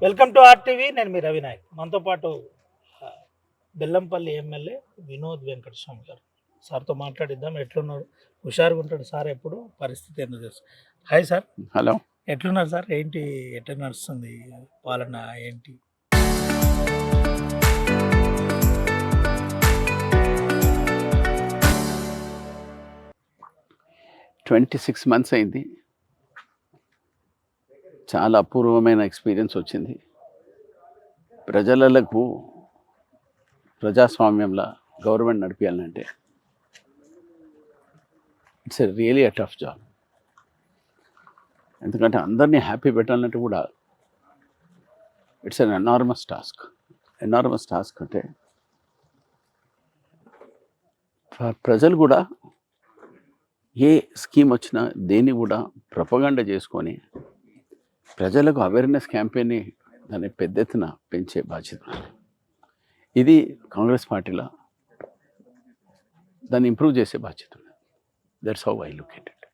Welcome to RTV. నేను మీ రవినాయక్. మనతో పాటు ఆ, బెల్లంపల్లి ఎమ్మెల్యే వినోద్ వెంకటస్వామి గారు. సార్తో మాట్లాడిద్దాం. ఎట్లున్నారు? హుషారుగా ఉంటాడు సార్ ఎప్పుడు, పరిస్థితి ఎందుకు తెలుసు. Hi sir, hello. ఎట్లున్నారు సార్? ఏంటి, ఎట్లా నడుస్తుంది పాలన ఏంటి? 26 మంత్స్ అయింది. చాలా అపూర్వమైన ఎక్స్పీరియన్స్ వచ్చింది. ప్రజలకు ప్రజాస్వామ్యంలో గవర్నమెంట్ నడిపించాలంటే it's really a tough job. ఎందుకంటే అందరినీ హ్యాపీ పెట్టాలంటే కూడా it's an enormous task. Enormous task అంటే ప్రజలు కూడా ఏ స్కీమ్ వచ్చినా దేన్ని కూడా ప్రొపగండా చేసుకొని ప్రజలకు అవేర్నెస్ క్యాంపెయిన్ని దాన్ని పెద్ద ఎత్తున పెంచే బాధ్యత. ఇది కాంగ్రెస్ పార్టీలో దాన్ని ఇంప్రూవ్ చేసే బాధ్యత. That's how I look at it.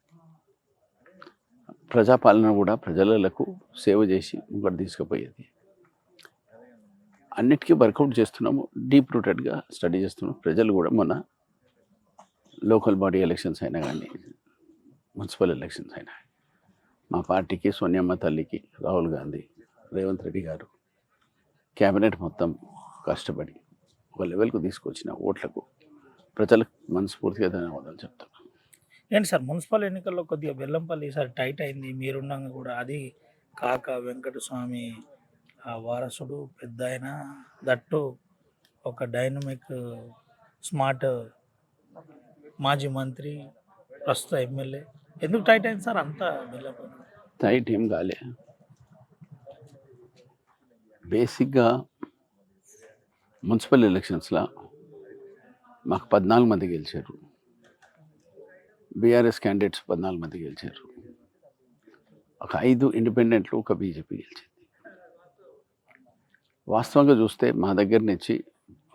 ప్రజాపాలన కూడా ప్రజలకు సేవ చేసి ముంగడు తీసుకుపోయేది. అన్నిటికీ వర్కౌట్ చేస్తున్నాము, డీప్ రూటెడ్గా స్టడీ చేస్తున్నాము. ప్రజలు కూడా మొన్న లోకల్ బాడీ ఎలక్షన్స్ అయినా కానీ మున్సిపల్ ఎలక్షన్స్ అయినా మా పార్టీకి, సోనియమ్మ తల్లికి, రాహుల్ గాంధీ, రేవంత్ రెడ్డి గారు క్యాబినెట్ మొత్తం కష్టపడి ఒక లెవెల్కు తీసుకొచ్చిన ఓట్లకు ప్రజలకు మనస్ఫూర్తిగా ధన్యవాదాలు చెప్తాను. ఏంటి సార్, మున్సిపల్ ఎన్నికల్లో కొద్దిగా బెల్లంపల్లి ఈసారి టైట్ అయింది. మీరున్నాక కూడా అది కాక వెంకటస్వామి వారసుడు పెద్ద ఆయన, దట్టు ఒక డైనమిక్ స్మార్ట్ మాజీ మంత్రి, ప్రస్తుత ఎమ్మెల్యే. ఎందుకు టైట్ అయింది సార్ అంతా బెల్లంపల్లి? టైట్ ఏం కాలే. బేసిక్గా మున్సిపల్ ఎలక్షన్స్లో మాకు 14 మంది గెలిచారు. బీఆర్ఎస్ క్యాండిడేట్స్ 14 మంది గెలిచారు. ఒక 5 ఇండిపెండెంట్లు, ఒక బీజేపీ గెలిచింది. వాస్తవంగా చూస్తే మా దగ్గర నుంచి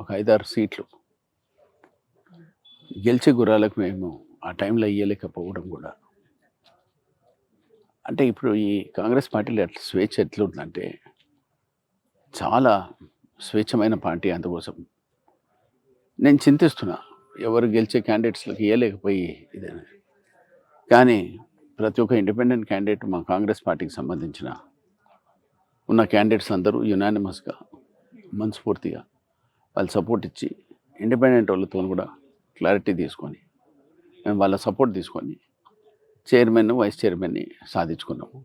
ఒక 5-6 సీట్లు గెలిచే గుర్రాలకు మేము ఆ టైంలో ఇయ్యలేకపోవడం కూడా. అంటే ఇప్పుడు ఈ కాంగ్రెస్ పార్టీలో ఎట్లా స్వేచ్ఛ ఎట్లుందంటే చాలా స్వేచ్ఛమైన పార్టీ. అందుకోసం నేను చింతిస్తున్నా, ఎవరు గెలిచే క్యాండిడేట్స్లకు ఇవ్వలేకపోయి ఇదేనా. కానీ ప్రతి ఒక్క ఇండిపెండెంట్ క్యాండిడేట్ మా కాంగ్రెస్ పార్టీకి సంబంధించిన ఉన్న క్యాండిడేట్స్ అందరూ యునానిమస్గా మనస్ఫూర్తిగా వాళ్ళు సపోర్ట్ ఇచ్చి, ఇండిపెండెంట్ వాళ్ళతో కూడా క్లారిటీ తీసుకొని మేము వాళ్ళ సపోర్ట్ తీసుకొని చైర్మన్, వైస్ చైర్మన్ని సాధించుకున్నాము.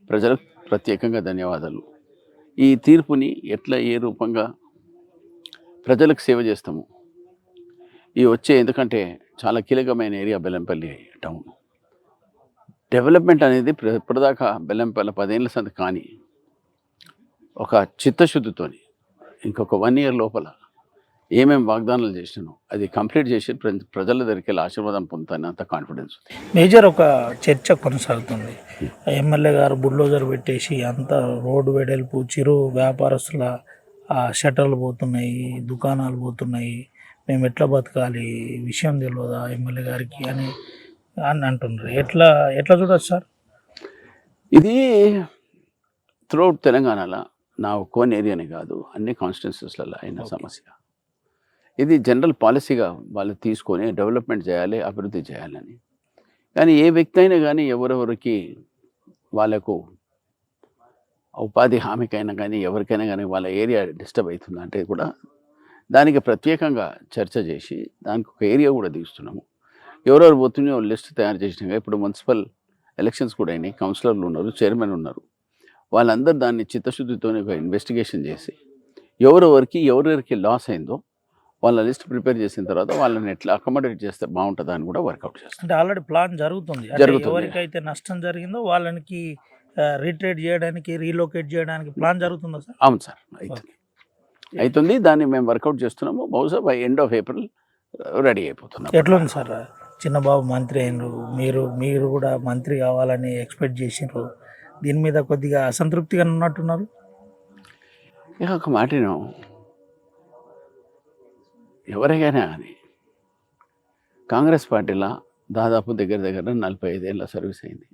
ప్రజలకు ప్రత్యేకంగా ధన్యవాదాలు. ఈ తీర్పుని ఎట్లా ఏ రూపంగా ప్రజలకు సేవ చేస్తాము ఈ వచ్చే, ఎందుకంటే చాలా కీలకమైన ఏరియా బెల్లంపల్లి టౌన్. డెవలప్మెంట్ అనేది ఇప్పటిదాకా బెల్లంపల్లి 10 ఏళ్ళ సంది కానీ ఒక చిత్తశుద్ధితోని ఇంకొక 1 ఇయర్ లోపల ఏమేమి వాగ్దానాలు చేసినానో అది కంప్లీట్ చేసి ప్రజల దగ్గరికి వెళ్ళి ఆశీర్వాదం పొందుతాను, అంత కాన్ఫిడెన్స్ ఉంది. మేజర్ ఒక చర్చ కొనసాగుతుంది. ఎమ్మెల్యే గారు బుల్డోజర్ పెట్టేసి అంత రోడ్డు వెడల్పు, చిరు వ్యాపారస్తుల షట్టర్లు పోతున్నాయి, దుకాణాలు పోతున్నాయి, మేము ఎట్లా బతకాలి, విషయం తెలియదా ఎమ్మెల్యే గారికి అని అంటున్నారు. ఎట్లా ఎట్లా చూడొచ్చు సార్? ఇది త్రూఅవుట్ తెలంగాణలో నా ఒక్కోని ఏరియానే కాదు, అన్ని కాన్స్టిట్యున్సీస్లలో అయిన సమస్య. ఇది జనరల్ పాలసీగా వాళ్ళు తీసుకొని డెవలప్మెంట్ చేయాలి, అభివృద్ధి చేయాలని. కానీ ఏ వ్యక్తి అయినా కానీ ఎవరెవరికి వాళ్ళకు ఉపాధి హామీకైనా కానీ ఎవరికైనా కానీ వాళ్ళ ఏరియా డిస్టర్బ్ అవుతుందంటే కూడా దానికి ప్రత్యేకంగా చర్చ చేసి దానికి ఒక ఏరియా కూడా తీస్తున్నాము. ఎవరెవరు పోతున్నాయో లిస్ట్ తయారు చేసినాక ఇప్పుడు మున్సిపల్ ఎలక్షన్స్ కూడా అయినాయి. కౌన్సిలర్లు ఉన్నారు, చైర్మన్ ఉన్నారు. వాళ్ళందరూ దాన్ని చిత్తశుద్ధితో ఒక ఇన్వెస్టిగేషన్ చేసి ఎవరెవరికి లాస్ అయిందో వాళ్ళ లిస్ట్ ప్రిపేర్ చేసిన తర్వాత వాళ్ళని ఎట్లా అకామిడేట్ చేస్తే బాగుంటుందా అని కూడా వర్కౌట్ చేస్తాం. అంటే ఆల్రెడీ ప్లాన్ జరుగుతుంది. ఎవరికైతే నష్టం జరిగిందో వాళ్ళకి రీట్రేట్ చేయడానికి, రీలొకేట్ చేయడానికి ప్లాన్ జరుగుతుందా సార్? అవును సార్, అవుతుంది. దాన్ని మేము వర్కౌట్ చేస్తున్నాము. బహుశా by end of April ready అయిపోతున్నాం. ఎట్లుంది సార్? చిన్నబాబు మంత్రి అయినరు, మీరు కూడా మంత్రి కావాలని ఎక్స్పెక్ట్ చేసినారు. దీని మీద కొద్దిగా అసంతృప్తిగా ఉన్నట్టున్నారు. ఇక ఒక మాటను, ఎవరికైనా కానీ కాంగ్రెస్ పార్టీలో దాదాపు దగ్గర 45 ఏళ్ళ సర్వీస్ అయింది.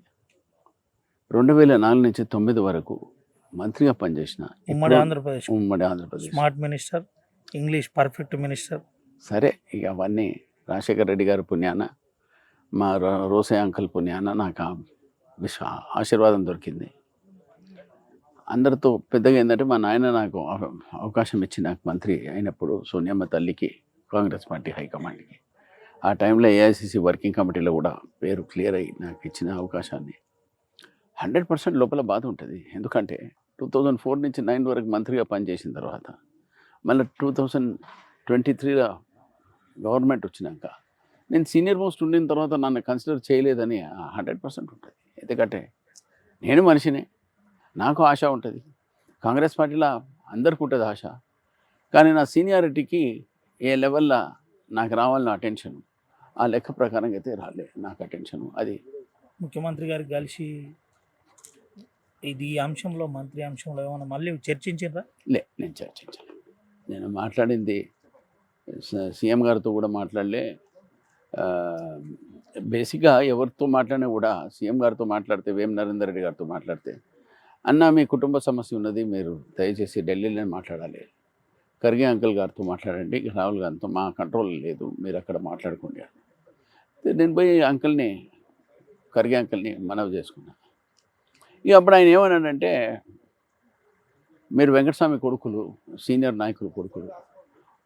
2004 నుంచి 2009 వరకు మంత్రిగా పనిచేసిన ఉమ్మడి ఆంధ్రప్రదేశ్ ఉమ్మడి Andhra Pradesh. Smart minister, English perfect minister. సరే ఇక అవన్నీ రాజశేఖర రెడ్డి గారి పుణ్యాన, మా రోసే అంకుల్ పుణ్యాన నాకు ఆశీర్వాదం దొరికింది. అందరితో పెద్దగా ఏంటంటే మా నాయన నాకు అవకాశం ఇచ్చి నాకు మంత్రి అయినప్పుడు సోనియమ్మ తల్లికి, కాంగ్రెస్ పార్టీ హైకమాండ్కి ఆ టైంలో ఏఐసిసి వర్కింగ్ కమిటీలో కూడా పేరు క్లియర్ అయ్యి నాకు ఇచ్చిన అవకాశాన్ని 100% లోపల బాధ ఉంటుంది. ఎందుకంటే 2004 నుంచి 9 వరకు మంత్రిగా పనిచేసిన తర్వాత మళ్ళీ 2023లో గవర్నమెంట్ వచ్చినాక నేను సీనియర్ మోస్ట్ ఉండిన తర్వాత నన్ను కన్సిడర్ చేయలేదని 100% ఉంటుంది. ఎందుకంటే నేను మనిషినే, నాకు ఆశ ఉంటుంది. కాంగ్రెస్ పార్టీలో అందరికీ ఉంటుంది ఆశ. కానీ నా సీనియారిటీకి ఏ లెవెల్లో నాకు రావాలని అటెన్షన్, ఆ లెక్క ప్రకారంగా అయితే రాలే నాకు అటెన్షను. అది ముఖ్యమంత్రి గారికి కలిసి ఇది ఈ అంశంలో, మంత్రి అంశంలో ఏమైనా మళ్ళీ చర్చించారా? నేను చర్చించాను. నేను మాట్లాడింది సీఎం గారితో కూడా మాట్లాడలే. బేసిక్గా ఎవరితో మాట్లాడినా కూడా సీఎం గారితో మాట్లాడితే, వేం నరేందర్ రెడ్డి గారితో మాట్లాడితే, అన్న మీ కుటుంబ సమస్య ఉన్నది, మీరు దయచేసి ఢిల్లీలో మాట్లాడాలి, ఖర్గే అంకుల్ గారితో మాట్లాడండి, రాహుల్ గారితో మా కంట్రోల్ లేదు, మీరు అక్కడ మాట్లాడుకోండి. నేను పోయి అంకుల్ని, ఖర్గే అంకుల్ని మనవి చేసుకున్నాను. ఇక అప్పుడు ఆయన ఏమన్నాడంటే, మీరు వెంకటస్వామి కొడుకులు, సీనియర్ నాయకులు కొడుకులు,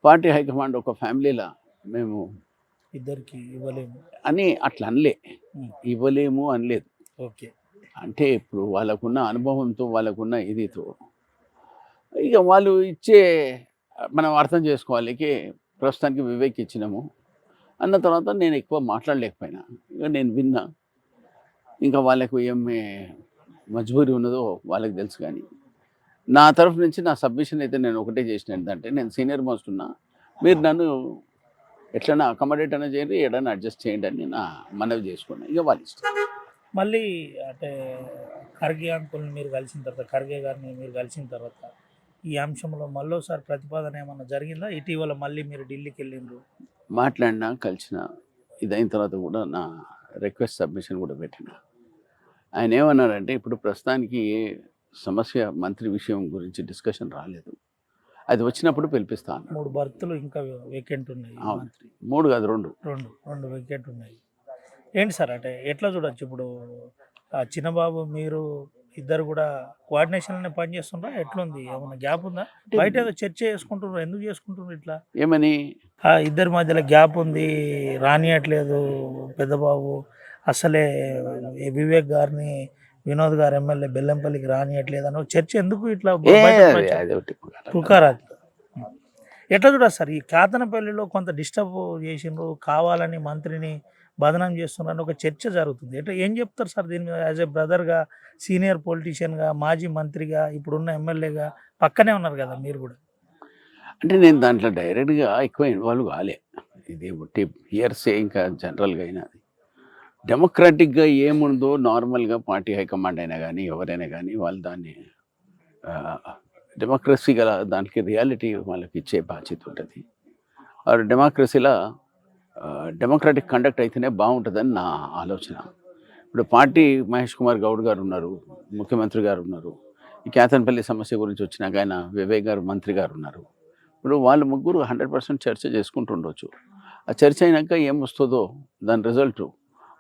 పార్టీ హైకమాండ్ ఒక ఫ్యామిలీలా మేము ఇద్దరికి ఇవ్వలేము అని అట్లా అనలే, ఇవ్వలేము అనలేదు. ఓకే, అంటే ఇప్పుడు వాళ్ళకున్న అనుభవంతో, వాళ్ళకున్న ఇదితో ఇక వాళ్ళు ఇచ్చే మనం అర్థం చేసుకోవాలి. ప్రస్తుతానికి వివేక్ ఇచ్చినాము అన్న తర్వాత నేను ఎక్కువ మాట్లాడలేకపోయినా. ఇక నేను విన్నా, ఇంకా వాళ్ళకు ఏమి మజ్బూరి ఉన్నదో వాళ్ళకి తెలుసు. కానీ నా తరఫు నుంచి నా సబ్మిషన్ అయితే నేను ఒకటే చేసిన, ఏంటంటే నేను సీనియర్ మోస్ట్ ఉన్నా, మీరు నన్ను ఎట్లైనా అకామిడేట్ అయినా చేయండి, ఏదైనా అడ్జస్ట్ చేయండి అని నా మనవి చేసుకున్నాను. ఇక వాళ్ళ ఇష్టం. మళ్ళీ అంటే ఖర్గే అంకుల్ని మీరు కలిసిన తర్వాత, ఖర్గే గారిని మీరు కలిసిన తర్వాత ఈ అంశంలో మళ్ళీసారి ప్రతిపాదన ఏమన్నా జరిగిందా? ఇటీవల మళ్ళీ మీరు ఢిల్లీకి వెళ్ళిండ్రు, మాట్లాడినా, కలిసిన, ఇదైన తర్వాత కూడా నా రిక్వెస్ట్ సబ్మిషన్ కూడా పెట్టిన. ఆయన ఏమన్నారంటే, ఇప్పుడు ప్రస్తుతానికి ఏ సమస్య మంత్రి విషయం గురించి డిస్కషన్ రాలేదు, అది వచ్చినప్పుడు పిలిపిస్తాను. 3 బర్తులు ఇంకా వేకెంట్ ఉన్నాయి. మంత్రి 3 కాదు 2 వేకెంట్ ఉన్నాయి. ఏంటి సార్ అంటే ఎట్లా చూడొచ్చు? ఇప్పుడు చిన్నబాబు మీరు ఇద్దరు కూడా కోఆర్డినేషన్లోనే పనిచేస్తుండ్రా? ఎట్లుంది? ఏమన్నా గ్యాప్ ఉందా? బయట ఏదో చర్చ చేసుకుంటున్నారు, ఎందుకు చేసుకుంటున్నారు ఇట్లా? ఏమని ఇద్దరి మధ్యలో గ్యాప్ ఉంది, రానియట్లేదు పెద్దబాబు, అసలే వివేక్ గారిని, వినోద్ గారు ఎమ్మెల్యే బెల్లంపల్లికి రానియట్లేదు అని చర్చ ఎందుకు ఇట్లా పుకారా? ఎట్లా చూడాలి సార్? ఈ కేతనపల్లిలో కొంత డిస్టర్బ్ చేసిండ్రు, కావాలని మంత్రిని బదనాం చేస్తున్నారని ఒక చర్చ జరుగుతుంది. ఎట్లా ఏం చెప్తారు సార్ దీని మీద? యాజ్ ఏ బ్రదర్గా, సీనియర్ పొలిటీషియన్గా, మాజీ మంత్రిగా, ఇప్పుడున్న ఎమ్మెల్యేగా పక్కనే ఉన్నారు కదా మీరు కూడా. అంటే నేను దాంట్లో డైరెక్ట్గా ఎక్కువ ఇన్వాల్వ్ కాలే. ఇది ఒకటి హియర్సే, ఇంకా జనరల్గా అయినా డెమోక్రాటిక్గా ఏముందో నార్మల్గా పార్టీ హైకమాండ్ అయినా కానీ ఎవరైనా కానీ వాళ్ళు దాన్ని డెమోక్రసీ గల దానికి రియాలిటీ వాళ్ళకి ఇచ్చే బాధ్యత ఉంటుంది. డెమోక్రసీలో డెమోక్రాటిక్ కండక్ట్ అయితేనే బాగుంటుందని నా ఆలోచన. ఇప్పుడు పార్టీ మహేష్ కుమార్ గౌడ్ గారు ఉన్నారు, ముఖ్యమంత్రి గారు ఉన్నారు, ఈ కేతనపల్లి సమస్య గురించి వచ్చినాక ఆయన వివేక్ గారు మంత్రి గారు ఉన్నారు. ఇప్పుడు వాళ్ళు ముగ్గురు 100% చర్చ చేసుకుంటుండొచ్చు. ఆ చర్చ అయినాక ఏమొస్తుందో దాని రిజల్ట్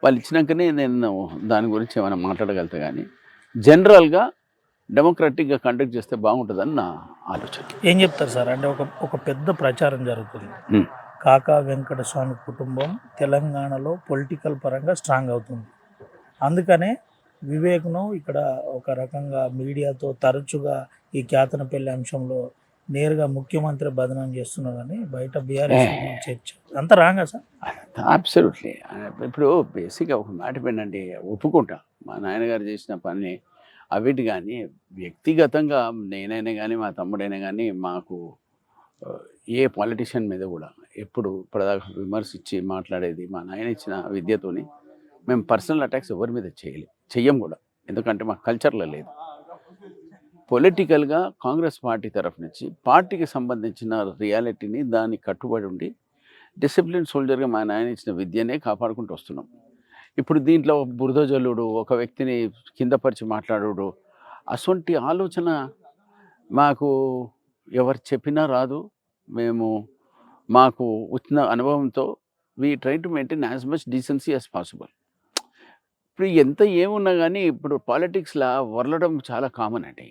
వాళ్ళు ఇచ్చినాకనే నేను దాని గురించి ఏమైనా మాట్లాడగలుగుతా. కానీ జనరల్గా డెమోక్రాటిక్గా కండక్ట్ చేస్తే బాగుంటుందని నా ఆలోచన. ఏం చెప్తారు సార్? అంటే ఒక పెద్ద ప్రచారం జరుగుతుంది, కాకా వెంకటస్వామి కుటుంబం తెలంగాణలో పొలిటికల్ పరంగా స్ట్రాంగ్ అవుతుంది, అందుకనే వివేక్ను ఇక్కడ ఒక రకంగా మీడియాతో తరచుగా ఈ కేతనపల్లి అంశంలో నేరుగా ముఖ్యమంత్రి బదనాం చేస్తున్నారని బయట బీఆర్ఎస్ చర్చ. అంత రాంగా సార్? అబ్సల్యూట్లీ. ఇప్పుడు బేసిక్గా ఒక మాట వినండి, ఒప్పుకుంటా మా నాయనగారు చేసిన పని అవిటి. కానీ వ్యక్తిగతంగా నేనైనా కానీ మా తమ్ముడైనా కానీ మాకు ఏ పాలిటిషియన్ మీద కూడా ఎప్పుడు ఇప్పటిదాకా విమర్శించి మాట్లాడేది మా నాయన ఇచ్చిన విద్యతోని మేము పర్సనల్ అటాక్స్ ఎవరి మీద చెయ్యం కూడా. ఎందుకంటే మా కల్చర్లో లేదు. పొలిటికల్గా కాంగ్రెస్ పార్టీ తరఫు నుంచి పార్టీకి సంబంధించిన రియాలిటీని దాన్ని కట్టుబడి ఉండి డిసిప్లిన్ సోల్జర్గా మా నాయన ఇచ్చిన విద్యనే కాపాడుకుంటూ వస్తున్నాం. ఇప్పుడు దీంట్లో బురద జల్లుడు, ఒక వ్యక్తిని కిందపరిచి మాట్లాడు, అసొంటి ఆలోచన మాకు ఎవరు చెప్పినా రాదు. మేము మాకు వచ్చిన అనుభవంతో we try to maintain as much decency as possible. ఇప్పుడు ఎంత ఏమున్నా గానీ ఇప్పుడు పాలిటిక్స్‌లా వర్లడం చాలా కామన్ అండి.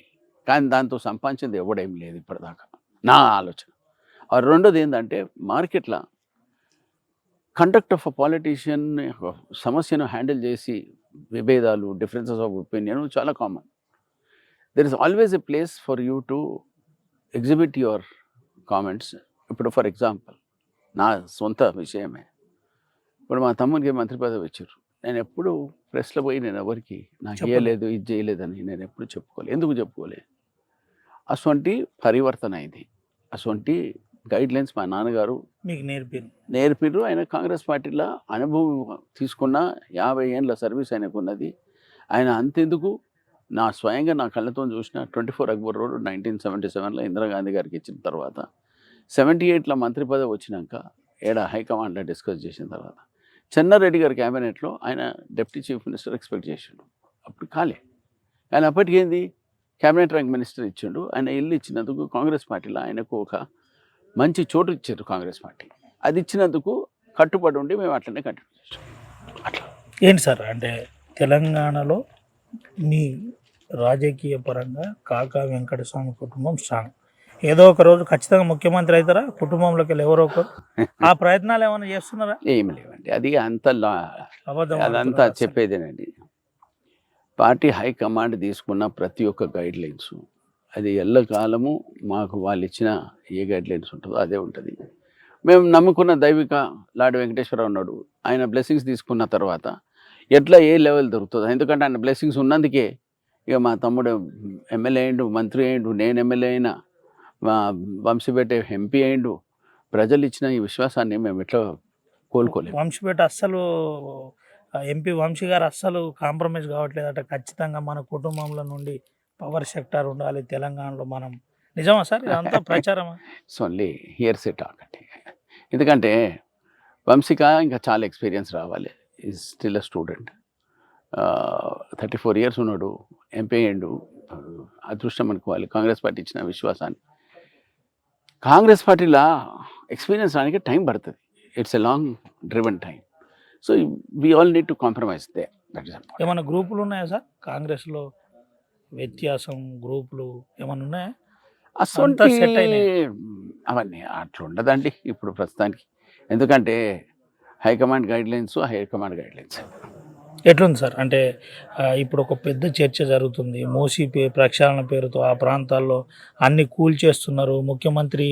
కానీ దాంతో సంపాదించింది ఎవడేం లేదు ఇప్పటిదాకా నా ఆలోచన. రెండోది ఏందంటే మార్కెట్‌ల కండక్ట్ ఆఫ్ ఎ పాలిటీషియన్ సమస్యను హ్యాండిల్ చేసి విభేదాలు, డిఫరెన్సెస్ ఆఫ్ ఒపీనియన్ చాలా common. There is always a place for you to exhibit your comments. ఇప్పుడు ఫర్ ఎగ్జాంపుల్ నా సొంత విషయమే. ఇప్పుడు మా తమ్మునికి మంత్రి పదవి ఇచ్చారు. నేను ఎప్పుడు ప్రెస్‌లో పోయి నేను ఎవరికీ నాకు చెప్పలేదు. ఇయ్యలేదు, ఇది చేయలేదని నేను ఎప్పుడు చెప్పుకోలే. ఎందుకు చెప్పుకోలే? అసొంటి పరివర్తన ఇది. అసొంటి గైడ్‌లైన్స్ మా నాన్నగారు మీకు నేర్పింది. నేర్పిర్రు. ఆయన కాంగ్రెస్ పార్టీలో అనుభవం తీసుకున్న 50 ఏండ్ల సర్వీస్ ఆయనకున్నది. ఆయన అంతెందుకు నా స్వయంగా నా కళ్ళతో చూసిన 24 అక్బర్ రోడ్ 1977లో ఇందిరాగాంధీ గారికి ఇచ్చిన తర్వాత 78లో మంత్రి పదవి వచ్చినాక హైకమాండ్లో డిస్కస్ చేసిన తర్వాత చెన్నారెడ్డి గారి క్యాబినెట్లో ఆయన డిప్యూటీ చీఫ్ మినిస్టర్ ఎక్స్పెక్ట్ చేసిండు. అప్పుడు కాలే. కానీ అప్పటికేంది క్యాబినెట్ ర్యాంక్ మినిస్టర్ ఇచ్చిండు. ఆయన ఇల్లు ఇచ్చినందుకు కాంగ్రెస్ పార్టీలో ఆయనకు ఒక మంచి చోటు ఇచ్చారు కాంగ్రెస్ పార్టీ. అది ఇచ్చినందుకు కట్టుబడి ఉండి మేము అట్లనే కంటిన్యూ చేసాం. అట్లా ఏంటి సార్ అంటే తెలంగాణలో మీ రాజకీయ పరంగా కాకా వెంకటస్వామి కుటుంబం స్ట్రాంగ్. ఏదో ఒక రోజు ఖచ్చితంగా ముఖ్యమంత్రి అవుతారా? కుటుంబంలోకి వెళ్ళి ఎవరో ఒకరు ఆ ప్రయత్నాలు ఏమైనా చేస్తున్నారా? ఏమి లేవండి. అది అంత అబద్ధం అదంతా ఆడుతున్నారా అసలు? చెప్పేదేనండి. పార్టీ హైకమాండ్ తీసుకున్న ప్రతి ఒక్క గైడ్లైన్స్ అది ఎల్లకాలము మాకు వాళ్ళు ఇచ్చిన ఏ గైడ్లైన్స్ ఉంటుందో అదే ఉంటుంది. మేము నమ్ముకున్న దైవిక లార్డ్ వెంకటేశ్వరరావు ఉన్నాడు. ఆయన బ్లెస్సింగ్స్ తీసుకున్న తర్వాత ఎట్లా ఏ లెవెల్ దొరుకుతుందో, ఎందుకంటే ఆయన బ్లెస్సింగ్స్ ఉన్నందుకే ఇక మా తమ్ముడు ఎమ్మెల్యే అయ్యిండు, మంత్రి అయ్యిండు, నేను ఎమ్మెల్యే అయినా, మా వంశీపేట ఎంపీ అయ్యిండు. ప్రజలు ఇచ్చిన ఈ విశ్వాసాన్ని మేము ఎట్లా కోలుకోలేము. వంశీపేట అస్సలు ఎంపీ వంశీ గారు అస్సలు కాంప్రమైజ్ కావట్లేదట. ఖచ్చితంగా మన కుటుంబంలో నుండి పవర్ సెక్టార్ ఉండాలి తెలంగాణలో. మనం నిజమా సార్ ఇదంతా ప్రచారమా? ఇట్స్ ఓన్లీ హియర్సే టాక్ అండి. ఎందుకంటే వంశీక ఇంకా చాలా ఎక్స్పీరియన్స్ రావాలి. Is still a student. 34 years ఉన్నాడు, ఎంపీ అయ్యిండు. అదృష్టం అనుకోవాలి కాంగ్రెస్ పార్టీ ఇచ్చిన విశ్వాసాన్ని. కాంగ్రెస్ పార్టీలో ఎక్స్పీరియన్స్ రానికి టైం పడుతుంది. It's a long driven time. So we all need to compromise they. That is important. ఏమైనా గ్రూపులు ఉన్నాయా సార్ కాంగ్రెస్లో? వ్యత్యాసం గ్రూపులు ఏమైనా ఉన్నాయా? అసొంటి set అయినాయి. అవన్నీ అట్లా ఉండదండి ఇప్పుడు ప్రస్తుతానికి. ఎందుకంటే హైకమాండ్ గైడ్లైన్స్ హైకమాండ్ గైడ్లైన్స్. ఎట్లుంది సార్ అంటే ఇప్పుడు ఒక పెద్ద చర్చ జరుగుతుంది. మూసీ ప్రక్షాళన పేరుతో ఆ ప్రాంతాల్లో అన్ని కూల్చేస్తున్నారు. ముఖ్యమంత్రి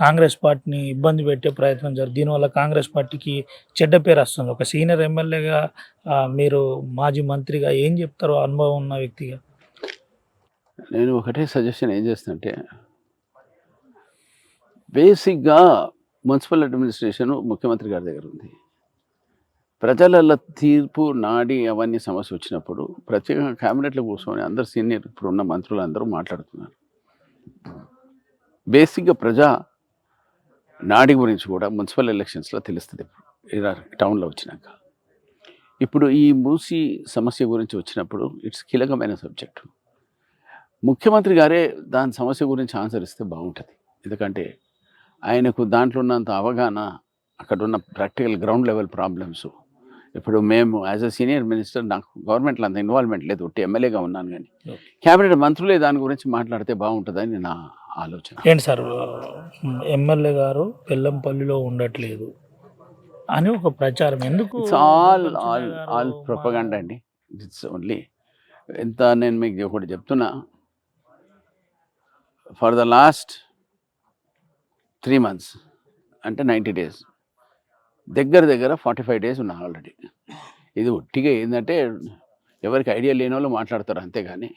కాంగ్రెస్ పార్టీని ఇబ్బంది పెట్టే ప్రయత్నం జరుగుతుంది. దీనివల్ల కాంగ్రెస్ పార్టీకి చెడ్డ పేరు వస్తుంది. ఒక సీనియర్ ఎమ్మెల్యేగా మీరు మాజీ మంత్రిగా ఏం చెప్తారో అనుభవం ఉన్న వ్యక్తిగా? నేను ఒకటే సజెషన్ ఏం చేస్తానంటే, బేసిక్గా మున్సిపల్ అడ్మినిస్ట్రేషన్ ముఖ్యమంత్రి గారి దగ్గర ఉంది. ప్రజల తీర్పు నాడి అవన్నీ సమస్య వచ్చినప్పుడు ప్రత్యేకంగా క్యాబినెట్లో కూర్చొని అందరు సీనియర్ ఇప్పుడున్న మంత్రులు అందరూ మాట్లాడుతున్నారు. బేసిక్గా ప్రజా నాడి గురించి కూడా మున్సిపల్ ఎలక్షన్స్లో తెలుస్తుంది. ఇప్పుడు టౌన్లో వచ్చినాక ఇప్పుడు ఈ మూసీ సమస్య గురించి వచ్చినప్పుడు ఇట్స్ కీలకమైన సబ్జెక్టు. ముఖ్యమంత్రి గారే దాని సమస్య గురించి ఆన్సర్ ఇస్తే బాగుంటుంది. ఎందుకంటే ఆయనకు దాంట్లో ఉన్నంత అవగాహన, అక్కడ ఉన్న ప్రాక్టికల్ గ్రౌండ్ లెవెల్ ప్రాబ్లమ్స్. ఇప్పుడు మేము యాజ్ అ సీనియర్ మినిస్టర్ నాకు గవర్నమెంట్లో అంత ఇన్వాల్వ్మెంట్ లేదు, ఒకటి ఎమ్మెల్యేగా ఉన్నాను. కానీ క్యాబినెట్ మంత్రులే దాని గురించి మాట్లాడితే బాగుంటుందని నా ఆలోచన. ఏంటి సార్ ఎమ్మెల్యే గారు బెల్లంపల్లిలో ఉండట్లేదు అని ఒక ప్రచారం ఎందుకు? ఇట్స్ ఆల్ ప్రొపగండా అండి. ఇట్స్ ఓన్లీ ఎంత నేను మీకు ఒకటి చెప్తున్నా. ఫర్ ద లాస్ట్ 3 months అంటే 90 days దగ్గర 45 days ఉన్నా ఆల్రెడీ. ఇది ఒట్టిగా ఏంటంటే ఎవరికి ఐడియా లేని వాళ్ళు మాట్లాడతారు అంతేగాని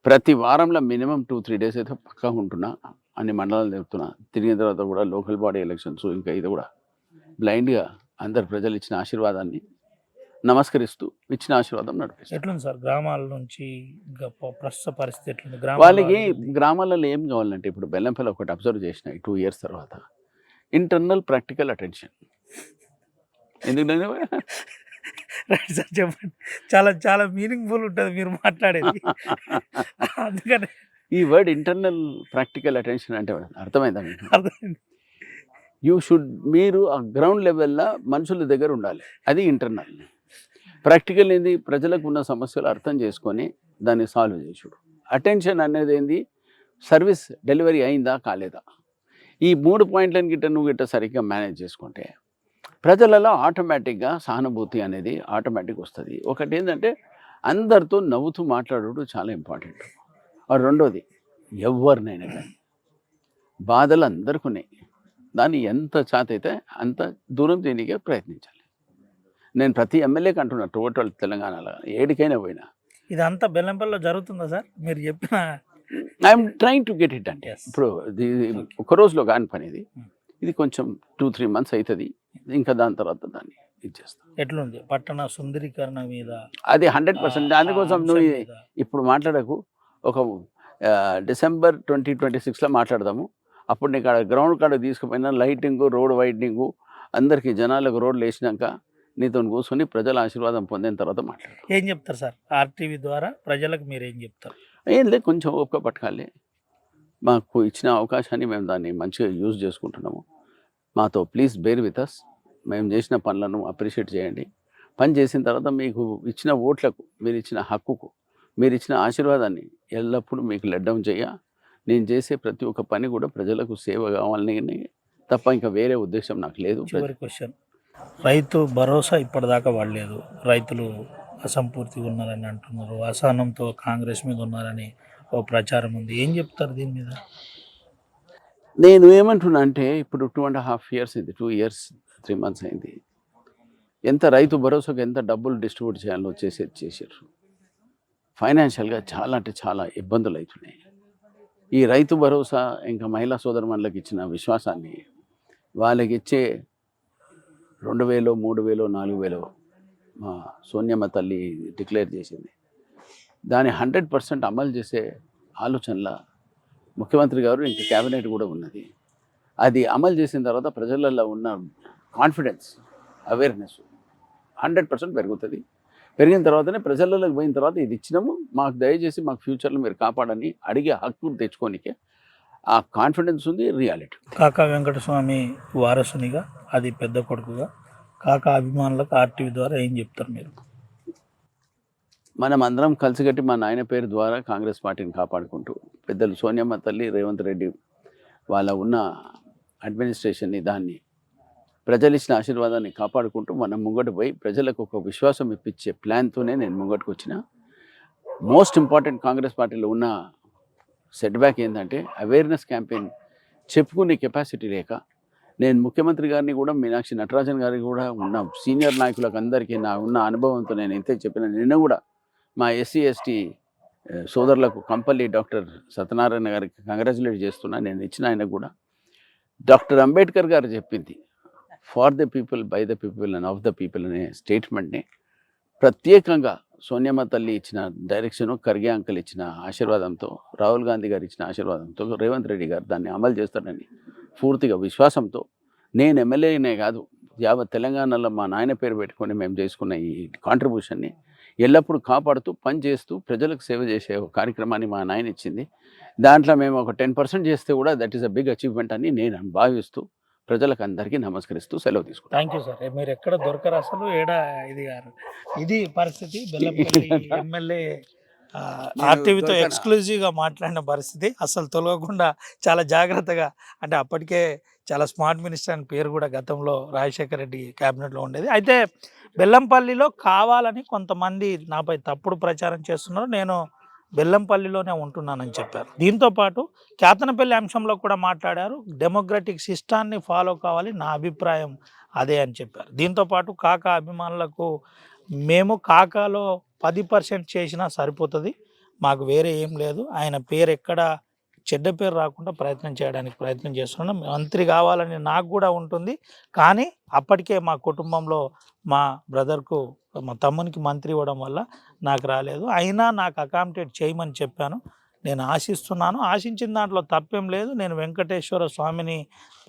ప్రతి వారంలో మినిమం 2-3 days అయితే పక్కా ఉంటున్నా. అన్ని మండలాలు తిరుగుతున్నా. తిరిగిన తర్వాత కూడా లోకల్ బాడీ ఎలక్షన్స్ ఇంకా ఇది కూడా బ్లైండ్గా అందరు ప్రజలు ఇచ్చిన ఆశీర్వాదాన్ని నమస్కరిస్తూ ఇచ్చిన ఆశీర్వాదం నడిపిస్తారు. ఎట్లుంది సార్ గ్రామాల నుంచి ప్రస్తుత పరిస్థితి ఎట్లుంది? వాళ్ళకి గ్రామాలలో ఏం కావాలంటే ఇప్పుడు బెల్లంపల్లి ఒకటి అబ్జర్వ్ చేసిన 2 years తర్వాత ఇంటర్నల్ ప్రాక్టికల్ అటెన్షన్. ఎందుకంటే రైట్ సార్ చెప్పండి. చాలా చాలా మీనింగ్‌ఫుల్ ఉంటది మీరు మాట్లాడేది. అందుకనే ఈ వర్డ్ ఇంటర్నల్ ప్రాక్టికల్ అటెన్షన్ అంటే అర్థమైందా మీకు? అర్థమైంది. మీరు ఆ గ్రౌండ్ లెవెల్‌లో మనుషుల దగ్గర ఉండాలి. అది ఇంటర్నల్. ప్రాక్టికల్ ఏంది? ప్రజలకు ఉన్న సమస్యలు అర్థం చేసుకొని దాన్ని సాల్వ్ చేసుడు. అటెన్షన్ అనేది ఏంది? సర్వీస్ డెలివరీ అయిందా? కాలేదా? ఈ 3 పాయింట్లను నువ్వు గిట్ట సరిగ్గా మేనేజ్ చేసుకుంటే ప్రజలలో ఆటోమేటిక్‌గా సహానుభూతి అనేది ఆటోమేటిక్‌గా వస్తది. ఒకటేందంటే అందరితో నవ్వుతూ మాట్లాడుడు చాలా ఇంపార్టెంట్. రెండోది ఎవరినైనా కానీ బాధలు అందరికున్నాయి. దాన్ని ఎంత చేతైతే అంత దూరం దీనికే ప్రయత్నించాలి. నేను ప్రతి ఎమ్మెల్యేకి అంటున్నా టోటల్ తెలంగాణలో ఏడికైనా పోయినా. ఇదంతా బెల్లంపల్లిలో జరుగుతుందా సార్? మీరు చెప్పిన I'm trying to get it అంటే. యెస్. ఇప్పుడు ఇది ఓకే. ఒక రోజులో కాని పని ఇది. హ్మ్. ఇది కొంచెం 2-3 మంత్స్ అవుతుంది. ఇంకా దాని తర్వాత దాన్ని ఇచ్చేస్తాం. ఎట్లుంది? పట్టణ సుందరీకరణ మీద అది 100% ఆ దానికోసం అంశం నువ్వు మీద ఇప్పుడు మాట్లాడకు. ఒక డిసెంబర్ 2026లో మాట్లాడదాము. అప్పుడు నీకు ఆడ గ్రౌండ్ కాడ తీసుకుపోయినా లైటింగు, రోడ్ వైడనింగు, అందరికీ జనాలకు రోడ్లు వేసినాక నీతోని కూర్చొని ప్రజల ఆశీర్వాదం పొందిన తర్వాత మాట్లాడదాం. ఏం చెప్తారు సార్? ఆర్‌టీవీ ద్వారా ప్రజలకు మీరేం చెప్తారు? ఏం లేదు, కొంచెం ఓపిక పట్టుకోవాలి. మాకు ఇచ్చిన అవకాశాన్ని మేము దాన్ని మంచిగా యూజ్ చేసుకుంటున్నాము. మాతో ప్లీజ్ బేర్ విత్ అస్. మేము చేసిన పనులను అప్రిషియేట్ చేయండి. పని చేసిన తర్వాత మీకు ఇచ్చిన ఓట్లకు, మీరు ఇచ్చిన హక్కుకు, మీరు ఇచ్చిన ఆశీర్వాదాన్ని ఎల్లప్పుడూ మీకు లెట్ డౌన్ చేయ. నేను చేసే ప్రతి ఒక్క పని కూడా ప్రజలకు సేవ కావాలని తప్ప ఇంకా వేరే ఉద్దేశం నాకు లేదు. చివరి క్వశ్చన్. రైతు భరోసా ఇప్పటిదాకా పడలేదు. రైతులు అసంపూర్తిగా ఉన్నారని అంటున్నారు. అసహనంతో కాంగ్రెస్ మీద ఉన్నారని ఓ ప్రచారం ఉంది. ఏం చెప్తారు దీని మీద? నేను ఏమంటున్నా అంటే ఇప్పుడు 2.5 years అయింది, 2 years 3 months అయింది. ఎంత రైతు భరోసాకు ఎంత డబ్బులు డిస్ట్రిబ్యూట్ చేయాలో చేశారు. ఫైనాన్షియల్గా చాలా అంటే చాలా ఇబ్బందులు అవుతున్నాయి. ఈ రైతు భరోసా ఇంకా మహిళా సోదరుమణులకు ఇచ్చిన విశ్వాసాన్ని వాళ్ళకి ఇచ్చే 2,000, 3,000, 4,000 మా సోనియమ్మ తల్లి డిక్లేర్ చేసింది. దాన్ని 100% అమలు చేసే ఆలోచనల ముఖ్యమంత్రి గారు ఇంకా క్యాబినెట్ కూడా ఉన్నది. అది అమలు చేసిన తర్వాత ప్రజలలో ఉన్న కాన్ఫిడెన్స్, అవేర్నెస్ 100% పెరుగుతుంది. పెరిగిన తర్వాతనే ప్రజలలోకి పోయిన తర్వాత ఇది ఇచ్చినాము, మాకు దయచేసి మాకు ఫ్యూచర్లో మీరు కాపాడని అడిగే హక్కును తెచ్చుకోనికే ఆ కాన్ఫిడెన్స్ ఉంది. రియాలిటీ. కాకా వెంకటస్వామి వారసునిగా, అది పెద్ద కొడుకుగా, కాకా అభిమానులకు ఆర్‌టీవీ ద్వారా ఏం చెప్తారు మీరు? మనం అందరం కలిసికట్టి మా నాయన పేరు ద్వారా కాంగ్రెస్ పార్టీని కాపాడుకుంటూ పెద్దలు సోనియమ్మ తల్లి, రేవంత్ రెడ్డి వాళ్ళ ఉన్న అడ్మినిస్ట్రేషన్ని, దాన్ని ప్రజలు ఇచ్చిన ఆశీర్వాదాన్ని కాపాడుకుంటూ మనం ముంగట పోయి ప్రజలకు ఒక విశ్వాసం ఇప్పించే ప్లాన్తోనే నేను ముంగటికి వచ్చిన. మోస్ట్ ఇంపార్టెంట్ కాంగ్రెస్ పార్టీలో ఉన్న సెట్ బ్యాక్ ఏంటంటే అవేర్నెస్ క్యాంపెయిన్ చెప్పుకునే కెపాసిటీ లేక, నేను ముఖ్యమంత్రి గారిని కూడా, మీనాక్షి నటరాజన్ గారికి కూడా, ఉన్న సీనియర్ నాయకులకు అందరికీ నా ఉన్న అనుభవంతో నేను ఎంతే చెప్పిన, నిన్న కూడా మా ఎస్సీ ఎస్టీ సోదరులకు కంపల్లి డాక్టర్ సత్యనారాయణ గారికి కంగ్రాచులేట్ చేస్తున్నా. నేను ఇచ్చిన ఆయనకు కూడా డాక్టర్ అంబేద్కర్ గారు చెప్పింది for the people, by the people and of the people అనే స్టేట్మెంట్ని ప్రత్యేకంగా సోనియమ్మ తల్లి ఇచ్చిన డైరెక్షను, ఖర్గే అంకల్ ఇచ్చిన ఆశీర్వాదంతో, రాహుల్ గాంధీ గారు ఇచ్చిన ఆశీర్వాదంతో రేవంత్ రెడ్డి గారు దాన్ని అమలు చేస్తారని పూర్తిగా విశ్వాసంతో, నేను ఎమ్మెల్యేనే కాదు యావత్ తెలంగాణలో మా నాయన పేరు పెట్టుకొని మేము చేసుకున్న ఈ కాంట్రిబ్యూషన్ని ఎల్లప్పుడూ కాపాడుతూ పనిచేస్తూ ప్రజలకు సేవ చేసే ఒక కార్యక్రమాన్ని మా నాయన ఇచ్చింది. దాంట్లో మేము ఒక 10% చేస్తే కూడా that is a big achievement అని నేను భావిస్తూ ప్రజలకు అందరికీ నమస్కరిస్తూ సెలవు తీసుకుంటాను. Thank you sir. మీరు ఎక్కడ దొరకరు అసలు, ఇది గారు. ఇది పరిస్థితి. బెల్లంపల్లి ఎమ్మెల్యే ఆర్‌టీవీతో దొరకనా? ఎక్స్క్లూజివ్గా మాట్లాడిన పరిస్థితి. అసలు తొలగకుండా చాలా జాగ్రత్తగా, అంటే అప్పటికే చాలా స్మార్ట్ మినిస్టర్ అని పేరు కూడా గతంలో రాజశేఖర రెడ్డి క్యాబినెట్లో ఉండేది. అయితే బెల్లంపల్లిలో కావాలని కొంతమంది నాపై తప్పుడు ప్రచారం చేస్తున్నారు. నేను బెల్లంపల్లిలోనే ఉంటున్నానని చెప్పారు. దీంతో పాటు కేతనపల్లి అంశంలో కూడా మాట్లాడారు. డెమోక్రటిక్ సిస్టాన్ని ఫాలో కావాలి, నా అభిప్రాయం అదే అని చెప్పారు. దీంతో పాటు కాకా అభిమానులకు, మేము కాకాలో 10% చేసినా సరిపోతుంది, మాకు వేరే ఏం లేదు, ఆయన పేరు ఎక్కడ చెడ్డ పేరు రాకుండా ప్రయత్నం చేస్తున్నాం. మంత్రి కావాలని నాకు కూడా ఉంటుంది, కానీ అప్పటికే మా కుటుంబంలో మా బ్రదర్కు, మా తమ్మునికి మంత్రి ఇవ్వడం వల్ల నాకు రాలేదు. అయినా నాకు అకామిడేట్ చేయమని చెప్పాను. నేను ఆశిస్తున్నాను, ఆశించిన దాంట్లో తప్పేం లేదు. నేను వెంకటేశ్వర స్వామిని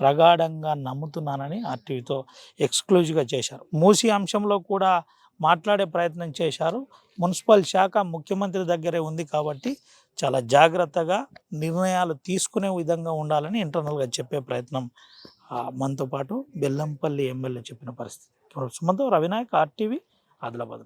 ప్రగాఢంగా నమ్ముతున్నానని ఆర్‌టీవీతో ఎక్స్క్లూజివ్గా చేశారు. మూసీ అంశంలో కూడా మాట్లాడే ప్రయత్నం చేశారు. మున్సిపల్ శాఖ ముఖ్యమంత్రి దగ్గరే ఉంది కాబట్టి చాలా జాగ్రత్తగా నిర్ణయాలు తీసుకునే విధంగా ఉండాలని ఇంటర్నల్గా చెప్పే ప్రయత్నం మనతో పాటు బెల్లంపల్లి ఎమ్మెల్యే చెప్పిన పరిస్థితి. సుమంతో రవినాయక్ RTV ఆదిలాబాద్.